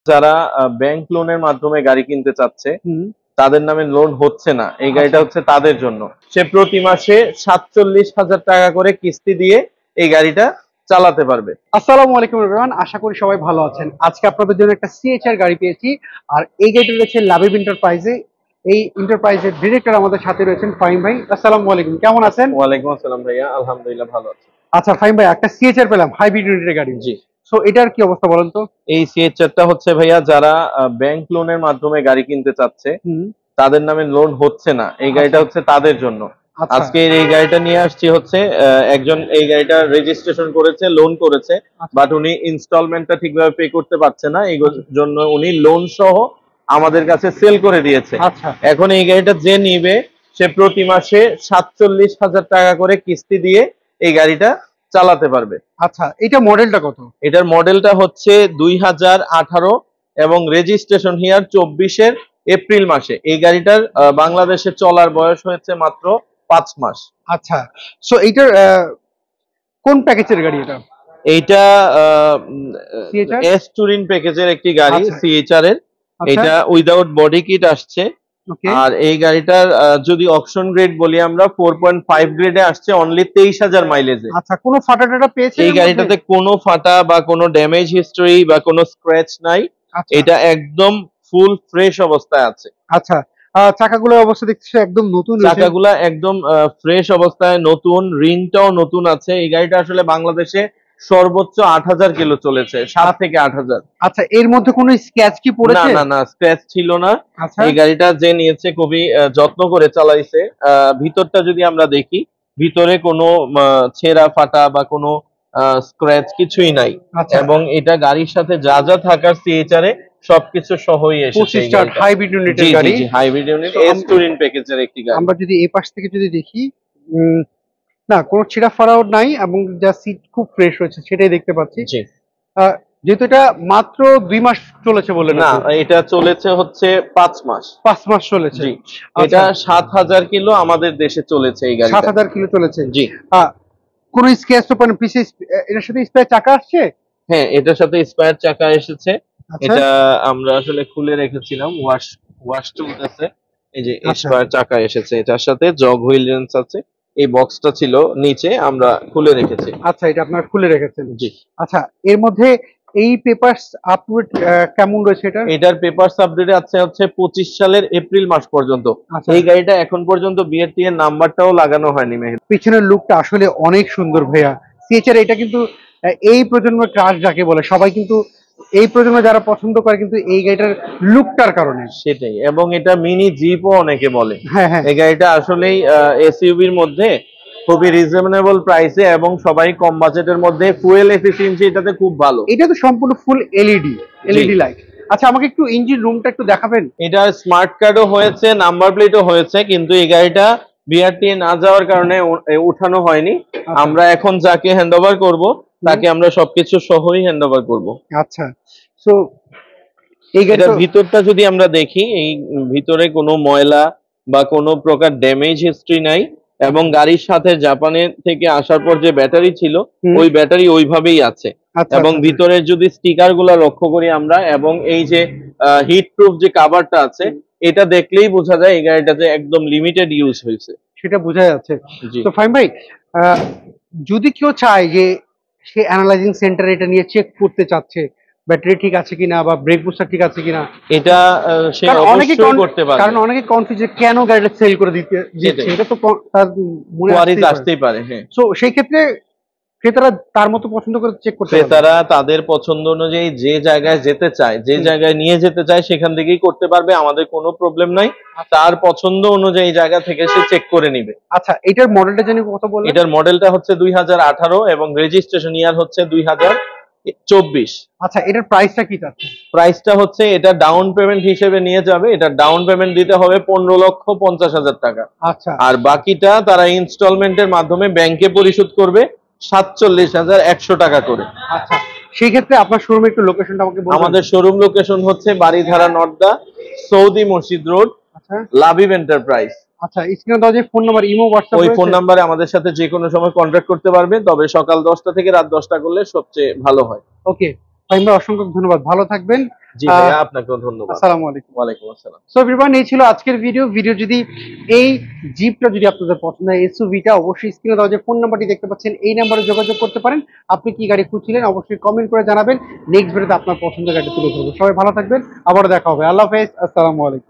যারা ব্যাংক লোনের মাধ্যমে গাড়ি কিনতে চাচ্ছে, তাদের নামে লোন হচ্ছে না, এই গাড়িটা হচ্ছে তাদের জন্য। সে প্রতি মাসে 47,000 টাকা করে কিস্তি দিয়ে এই গাড়িটা চালাতে পারবে। আসসালামু আলাইকুম এভরিওয়ান, আশা করি সবাই ভালো আছেন। আজকে আপনাদের জন্য একটা সিএচআর গাড়ি পেয়েছি, আর এই গাড়িটা রয়েছে লাবিব এন্টারপ্রাইজে। এই এন্টারপ্রাইজের ডিরেক্টর আমাদের সাথে রয়েছেন ফাহিম ভাই। আসসালামু আলাইকুম, কেমন আছেন? ওয়ালাইকুম আসসালাম ভাইয়া, আলহামদুলিল্লাহ ভালো আছি। আচ্ছা ফাহিম ভাই, একটা সিএচআর পেলাম, হাইব্রিড ইউনিটের গাড়ি। জি, সো এটার কি অবস্থা বলেন তো? এই সিএচআরটা হচ্ছে ভাইয়া যারা ব্যাংক লোনের মাধ্যমে গাড়ি কিনতে চাচ্ছে, তাদের নামে লোন হচ্ছে না, এই গাড়িটা হচ্ছে তাদের জন্য। আজকে এই গাড়িটা নিয়ে আসছি হচ্ছে একজন এই গাড়িটা রেজিস্ট্রেশন করেছে, লোন করেছে, বাট উনি ইনস্টলমেন্টটা ঠিকভাবে পে করতে পারছে না, এই জন্য উনি লোন সহ আমাদের কাছে সেল করে দিয়েছে। এখন এই গাড়িটা যে নিবে সে প্রতি মাসে 47,000 টাকা করে কিস্তি দিয়ে এই গাড়িটা চালাতে পারবে। আচ্ছা, এটা মডেলটা কত? এটার মডেলটা হচ্ছে 2018 এবং রেজিস্ট্রেশন হিয়ার 24-এর এপ্রিল মাসে। এই গাড়িটার বাংলাদেশে চলার বয়স হয়েছে মাত্র 5 মাস। আচ্ছা, সো এইটার কোন প্যাকেজের গাড়ি এটা? এইটা এস টুরিন প্যাকেজের একটি গাড়ি, সিএইচআর এর। এটা উইদাউট বডি কিট আসছে। আর এই গাড়িটার যদি অকশন গ্রেড বলি আমরা, 4.5 গ্রেডে আসছে, অনলি 23,000 মাইলেজে। আচ্ছা, কোনো ফাটা টাটা পেয়েছে? এই গাড়িটাতে কোনো ফাটা বা কোনো ড্যামেজ হিস্টরি বা কোনো স্ক্র্যাচ নাই, এটা একদম ফুল ফ্রেশ অবস্থায় আছে। আচ্ছা, চাকাগুলোর অবস্থা দেখছি একদম নতুন, চাকাগুলা একদম ফ্রেশ অবস্থায় নতুন, রিংটাও নতুন আছে। এই গাড়িটা আসলে বাংলাদেশে সর্বোচ্চ 8,000 কিলো চলেছে, 7 থেকে 8,000। আচ্ছা, এর মধ্যে কোনো স্ক্র্যাচ কি পড়েছে? না, স্ক্র্যাচ ছিল না। এই গাড়িটা যে নিয়েছে খুবই যত্ন করে চালাইছে। ভিতরটা যদি আমরা দেখি, ভিতরে কোনো ছেঁড়া ফাটা বা কোনো স্ক্র্যাচ কিছুই নাই। এবং এটা গাড়ির সাথে যা যা থাকার সিএইচআর এ সবকিছু সহই এসেছে। হাইব্রিড ইউনিটের গাড়ি, হাইব্রিড ইউনিট এস টুরিন প্যাকেজের একটি গাড়ি। আমরা যদি এই পাশ থেকে যদি দেখি, না কোনো ছেঁড়া ফাড়াও নাই এবং যা সিট খুব ফ্রেশ রয়েছে সেটাই দেখতে পাচ্ছি। যেহেতু এটা মাত্র 2 মাস চলেছে বলে না, এটা চলেছে হচ্ছে 5 মাস। 5 মাস চলেছে। এটা 7,000 কিলো আমাদের দেশে চলেছে এই গাড়িটা। 7,000 কিলো চলেছে। জি। কোন স্ক্র্যাচ তো পান পিছে? এর সাথে স্পেয়ার চাকা আসছে? হ্যাঁ, এটার সাথে স্পেয়ার চাকা এসেছে। এটা আমরা আসলে খুলে রেখেছিলাম, ওয়াশ চলতেছে। এই যে স্পেয়ার চাকা এসেছে, এটার সাথে জগ হুইল রেঞ্চ আছে। এই বক্সটা ছিল নিচে, আমরা খুলে রেখেছি। আচ্ছা, এটা আপনারা খুলে রেখেছেন? জি। আচ্ছা, এর মধ্যে এই পেপারস আপডেট কেমন রয়েছে এটা? এটার পেপারস আপডেট আছে হচ্ছে 25 সালের এপ্রিল মাস পর্যন্ত। এই গাড়িটা এখন পর্যন্ত বিআরটি এর নাম্বারটাও লাগানো হয়নি। পিছনের লুকটা আসলে অনেক সুন্দর ভাইয়া। সিএচআর এটা কিন্তু এই প্রজন্মের ক্রাশ যাকে বলে, সবাই কিন্তু এই প্রজন্মে যারা পছন্দ করে কিন্তু এই গাড়িটার লুকটার কারণে। সেটাই, এবং এটা মিনি জিপও অনেকে বলে। হ্যাঁ, এই গাড়িটা আসলেই এসইউভির মধ্যে খুবই রিজনেবল প্রাইসে এবং সবাই কম বাজেটের মধ্যে। ফুয়েল এফিসিয়েন্সি এটাতে খুব ভালো। এটা তো সম্পূর্ণ ফুল এলইডি লাইট। আচ্ছা, আমাকে একটু ইঞ্জিন রুমটা একটু দেখাবেন? এটা স্মার্ট কার্ডও হয়েছে, নাম্বার প্লেটও হয়েছে, কিন্তু এই গাড়িটা বিআরটি না যাওয়ার কারণে উঠানো হয়নি। আমরা এখন যাকে হ্যান্ডওভার করব তাকে আমরা সবকিছু সহই হ্যান্ডওভার করব। আচ্ছা, সো এই গাড়িটার ভিতরটা যদি আমরা দেখি, এই ভিতরে কোনো ময়লা বা কোনো প্রকার ড্যামেজ হিস্টরি নাই, এবং গাড়ির সাথে জাপানের থেকে আসার পর যে ব্যাটারি ছিল ওই ব্যাটারি ওইভাবেই আছে। এবং ভিতরের যদি স্টিকার গুলা লক্ষ্য করি আমরা, এবং এই যে হিট প্রুফ যে কাভারটা আছে, এটা দেখলেই বোঝা যায় এই গাড়িটাতে একদম লিমিটেড ইউজ হয়েছে, সেটা বোঝা যাচ্ছে। তো ফাহিম ভাই, যদি কেউ চায় যে সে অ্যানালাইজিং সেন্টারে এটা নিয়ে চেক করতে চাচ্ছে ব্যাটারি ঠিক আছে কিনা বা ব্রেক বুস্টার ঠিক আছে কিনা, এটা সে অবশ্যই করতে পারে। কারণ অনেকে কনফিউজ কেন গাড়িটা সেল করে দিচ্ছে, এটা তো তার মনে আসতেই পারে। হ্যাঁ, সো সেই ক্ষেত্রে ক্রেতারা তার মতো পছন্দ করে চেক করতে পারে। ক্রেতারা তাদের পছন্দ অনুযায়ী যে জায়গায় যেতে চায়, যে জায়গায় নিয়ে যেতে চায় সেখান থেকেই করতে পারবে, আমাদের কোনো প্রবলেম নাই। তার পছন্দ অনুযায়ী জায়গা থেকে সে চেক করে নিবে। আচ্ছা, এটার মডেলটা জানি কত বললেন? এটার মডেলটা হচ্ছে 2018 এবং রেজিস্ট্রেশন ইয়ার হচ্ছে 2024। আচ্ছা, এটার প্রাইসটা কি যাচ্ছে? প্রাইসটা হচ্ছে, এটা ডাউন পেমেন্ট হিসেবে নিয়ে যাবে, এটা ডাউন পেমেন্ট দিতে হবে 15,50,000 টাকা। আচ্ছা, আর বাকিটা তারা ইনস্টলমেন্টের মাধ্যমে ব্যাংকে পরিশোধ করবে 47,100 টাকা করে। আচ্ছা, সেই ক্ষেত্রে আপনার শোরুম একটু লোকেশনটা আমাকে বলুন। আমাদের শোরুম লোকেশন হচ্ছে বাড়িধারা নর্দা, সৌদি মসজিদ রোড, লাবিব এন্টারপ্রাইজ। আচ্ছা, স্ক্রিনে দেওয়া যে ফোন নাম্বার, ইমো হোয়াটসঅ্যাপ, ওই ফোন নাম্বারে আমাদের সাথে যে কোনো সময় কন্ট্যাক্ট করতে পারবেন, তবে সকাল 10টা থেকে রাত 10টা করলে সবচেয়ে ভালো হয়। ওকে ফাহিম ভাই, অসংখ্য ধন্যবাদ, ভালো থাকবেন। জি ভাইয়া, আপনাকেও ধন্যবাদ। আসসালামু আলাইকুম। ওয়ালাইকুম আসসালাম। সো এভরিওয়ান, এই ছিল আজকের ভিডিও যদি এই জিপটা যদি আপনাদের পছন্দ হয়, এসইউভিটা, অবশ্যই স্ক্রিনে দেওয়া যে ফোন নাম্বারটি দেখতে পাচ্ছেন এই নাম্বারে যোগাযোগ করতে পারেন। আপনি কি গাড়ি খুঁজছিলেন অবশ্যই কমেন্ট করে জানাবেন। নেক্সট ভিডিওতে আপনার পছন্দের গাড়ি তুলে ধরবো। সবাই ভালো থাকবেন, আবারও দেখা হবে। আল্লাহ হাফেজ, আসসালামু আলাইকুম।